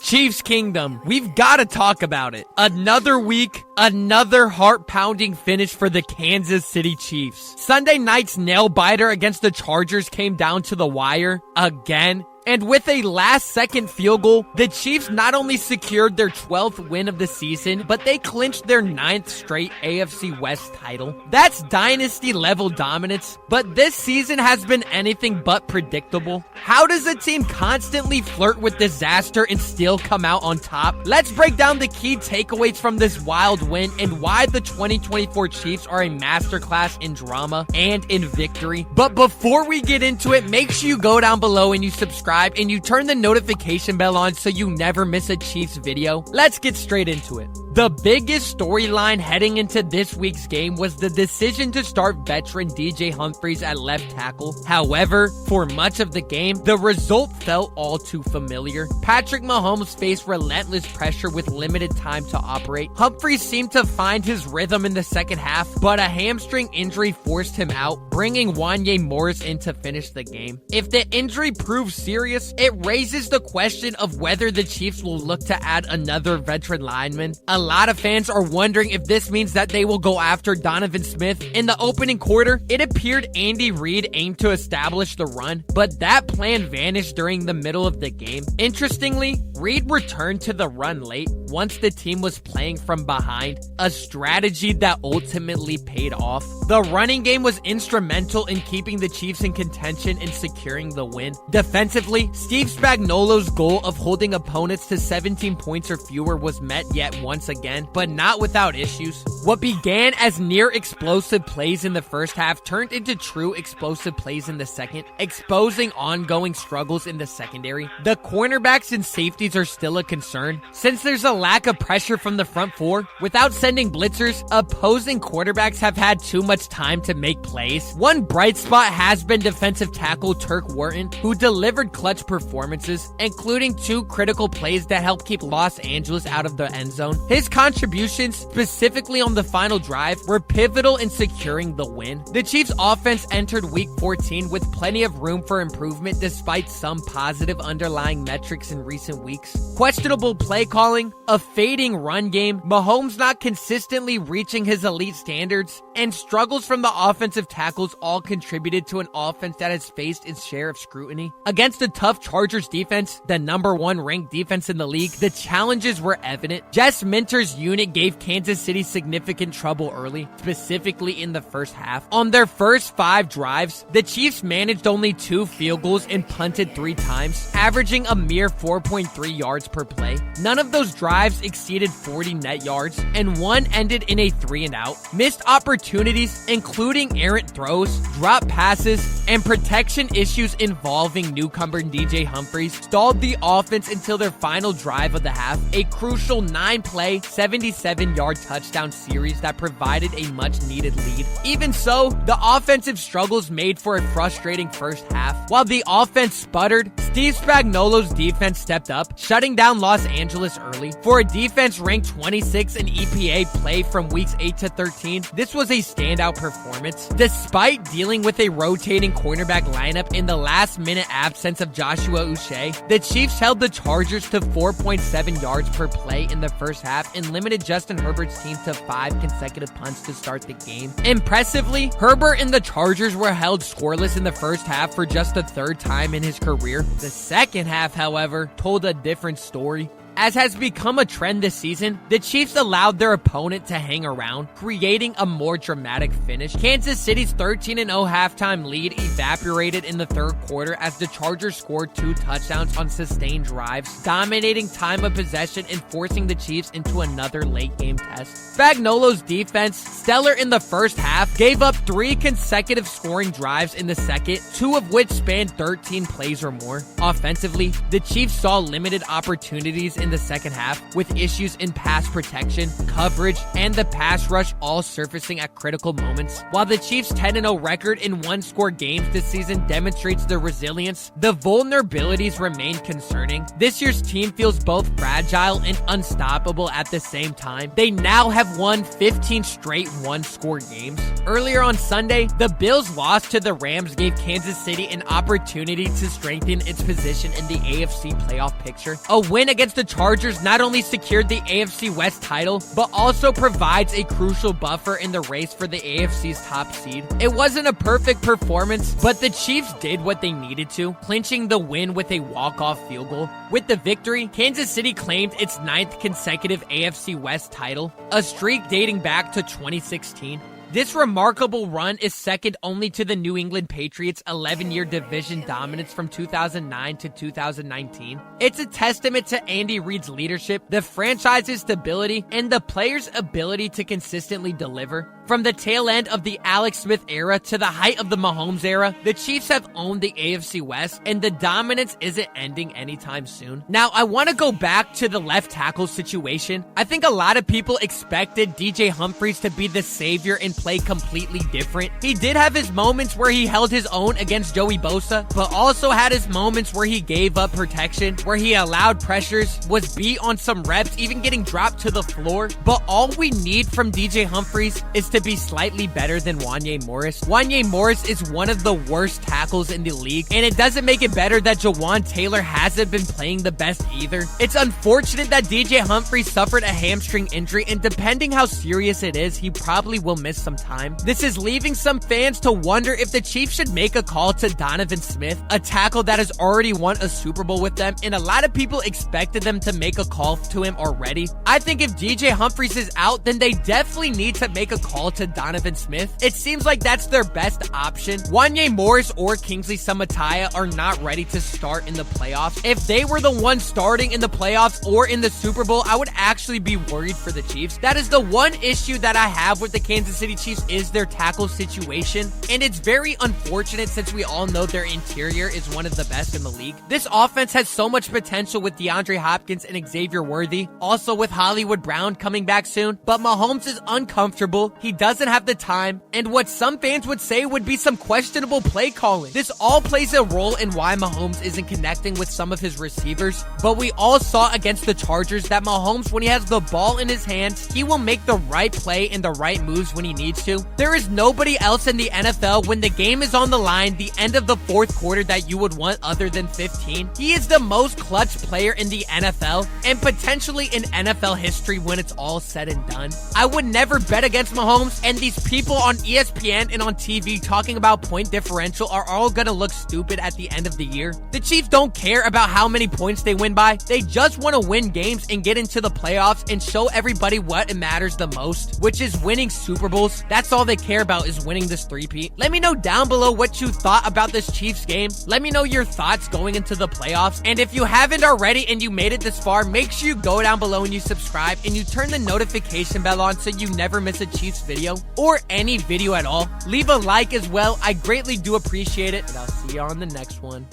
Chiefs Kingdom, we've got to talk about it. Another week, another heart-pounding finish for the Kansas City Chiefs. Sunday night's nail-biter against the Chargers came down to the wire again. And with a last-second field goal, the Chiefs not only secured their 12th win of the season, but they clinched their 9th straight AFC West title. That's dynasty-level dominance, but this season has been anything but predictable. How does a team constantly flirt with disaster and still come out on top? Let's break down the key takeaways from this wild win and why the 2024 Chiefs are a masterclass in drama and in victory. But before we get into it, make sure you go down below and you subscribe and you turn the notification bell on so you never miss a Chiefs video. Let's get straight into it. The biggest storyline heading into this week's game was the decision to start veteran DJ Humphries at left tackle. However, for much of the game, the result felt all too familiar. Patrick Mahomes faced relentless pressure with limited time to operate. Humphries seemed to find his rhythm in the second half, but a hamstring injury forced him out, bringing Wanya Morris in to finish the game. If the injury proves serious, it raises the question of whether the Chiefs will look to add another veteran lineman. A lot of fans are wondering if this means that they will go after Donovan Smith. In the opening quarter, it appeared Andy Reid aimed to establish the run, but that plan vanished during the middle of the game. Interestingly, Reid returned to the run late once the team was playing from behind, a strategy that ultimately paid off. The running game was instrumental in keeping the Chiefs in contention and securing the win. Defensively, Steve Spagnuolo's goal of holding opponents to 17 points or fewer was met yet once again, but not without issues. What began as near explosive plays in the first half turned into true explosive plays in the second, exposing ongoing struggles in the secondary. The cornerbacks and safeties are still a concern, since there's a lack of pressure from the front four. Without sending blitzers, opposing quarterbacks have had too much time to make plays. One bright spot has been defensive tackle Turk Wharton, who delivered clutch performances, including 2 critical plays that helped keep Los Angeles out of the end zone. His contributions, specifically on the final drive, were pivotal in securing the win. The Chiefs' offense entered Week 14 with plenty of room for improvement despite some positive underlying metrics in recent weeks. Questionable play calling, a fading run game, Mahomes not consistently reaching his elite standards, and struggles from the offensive tackles all contributed to an offense that has faced its share of scrutiny. Against a tough Chargers defense, the #1 ranked defense in the league, the challenges were evident. Jess Minter's unit gave Kansas City significant trouble early, specifically in the first half. On their first 5 drives, the Chiefs managed only 2 field goals and punted 3 times, averaging a mere 4.3 yards per play. None of those drives exceeded 40 net yards, and one ended in a 3-and-out. Missed opportunities, including errant throws, drop passes, and protection issues involving newcomer DJ Humphries, stalled the offense until their final drive of the half, a crucial 9-play, 77-yard touchdown series that provided a much-needed lead. Even so, the offensive struggles made for a frustrating first half. While the offense sputtered, Steve Spagnuolo's defense stepped up, shutting down Los Angeles early. For a defense ranked 26 in EPA play from weeks 8 to 13, this was a standout performance. Despite dealing with a rotating cornerback lineup in the last-minute absence of Joshua Uche, the Chiefs held the Chargers to 4.7 yards per play in the first half and limited Justin Herbert's team to 5 consecutive punts to start the game. Impressively, Herbert and the Chargers were held scoreless in the first half for just the 3rd time in his career. The second half, however, told a different story. As has become a trend this season, the Chiefs allowed their opponent to hang around, creating a more dramatic finish. Kansas City's 13-0 halftime lead evaporated in the third quarter as the Chargers scored 2 touchdowns on sustained drives, dominating time of possession and forcing the Chiefs into another late-game test. Spagnuolo's defense, stellar in the first half, gave up 3 consecutive scoring drives in the second, 2 of which spanned 13 plays or more. Offensively, the Chiefs saw limited opportunities in the second half, with issues in pass protection, coverage, and the pass rush all surfacing at critical moments. While the Chiefs' 10-0 record in one-score games this season demonstrates their resilience, the vulnerabilities remain concerning. This year's team feels both fragile and unstoppable at the same time. They now have won 15 straight one-score games. Earlier on Sunday, the Bills' loss to the Rams gave Kansas City an opportunity to strengthen its position in the AFC playoff picture. A win against the Chargers not only secured the AFC West title, but also provides a crucial buffer in the race for the AFC's top seed. It wasn't a perfect performance, but the Chiefs did what they needed to, clinching the win with a walk-off field goal. With the victory, Kansas City claimed its 9th consecutive AFC West title, a streak dating back to 2016. This remarkable run is second only to the New England Patriots' 11-year division dominance from 2009 to 2019. It's a testament to Andy Reid's leadership, the franchise's stability, and the players' ability to consistently deliver. From the tail end of the Alex Smith era to the height of the Mahomes era, the Chiefs have owned the AFC West, and the dominance isn't ending anytime soon. Now, I want to go back to the left tackle situation. I think a lot of people expected DJ Humphries to be the savior and play completely different. He did have his moments where he held his own against Joey Bosa, but also had his moments where he gave up protection, where he allowed pressures, was beat on some reps, even getting dropped to the floor. But all we need from DJ Humphries is to be slightly better than Wanya Morris. Wanya Morris is one of the worst tackles in the league, and it doesn't make it better that Jawan Taylor hasn't been playing the best either. It's unfortunate that DJ Humphries suffered a hamstring injury, and depending how serious it is, he probably will miss some time. This is leaving some fans to wonder if the Chiefs should make a call to Donovan Smith, a tackle that has already won a Super Bowl with them, and a lot of people expected them to make a call to him already. I think if DJ Humphries is out, then they definitely need to make a call to Donovan Smith. It seems like that's their best option. Wanya Morris or Kingsley Suamataia are not ready to start in the playoffs. If they were the ones starting in the playoffs or in the Super Bowl, I would actually be worried for the Chiefs. That is the one issue that I have with the Kansas City Chiefs is their tackle situation, and it's very unfortunate since we all know their interior is one of the best in the league. This offense has so much potential with DeAndre Hopkins and Xavier Worthy, also with Hollywood Brown coming back soon, but Mahomes is uncomfortable. He doesn't have the time, and what some fans would say would be some questionable play calling. This all plays a role in why Mahomes isn't connecting with some of his receivers, but we all saw against the Chargers that Mahomes, when he has the ball in his hands, he will make the right play and the right moves when he needs to. There is nobody else in the NFL when the game is on the line, the end of the fourth quarter, that you would want other than 15. He is the most clutch player in the NFL and potentially in NFL history when it's all said and done. I would never bet against Mahomes, and these people on ESPN and on TV talking about point differential are all gonna look stupid at the end of the year. The Chiefs don't care about how many points they win by. They just want to win games and get into the playoffs and show everybody what matters the most, which is winning Super Bowls. That's all they care about, is winning this three-peat. Let me know down below what you thought about this Chiefs game. Let me know your thoughts going into the playoffs. And if you haven't already and you made it this far, make sure you go down below and you subscribe and you turn the notification bell on so you never miss a Chiefs video or any video at all. Leave a like as well. I greatly do appreciate it, and I'll see you on the next one.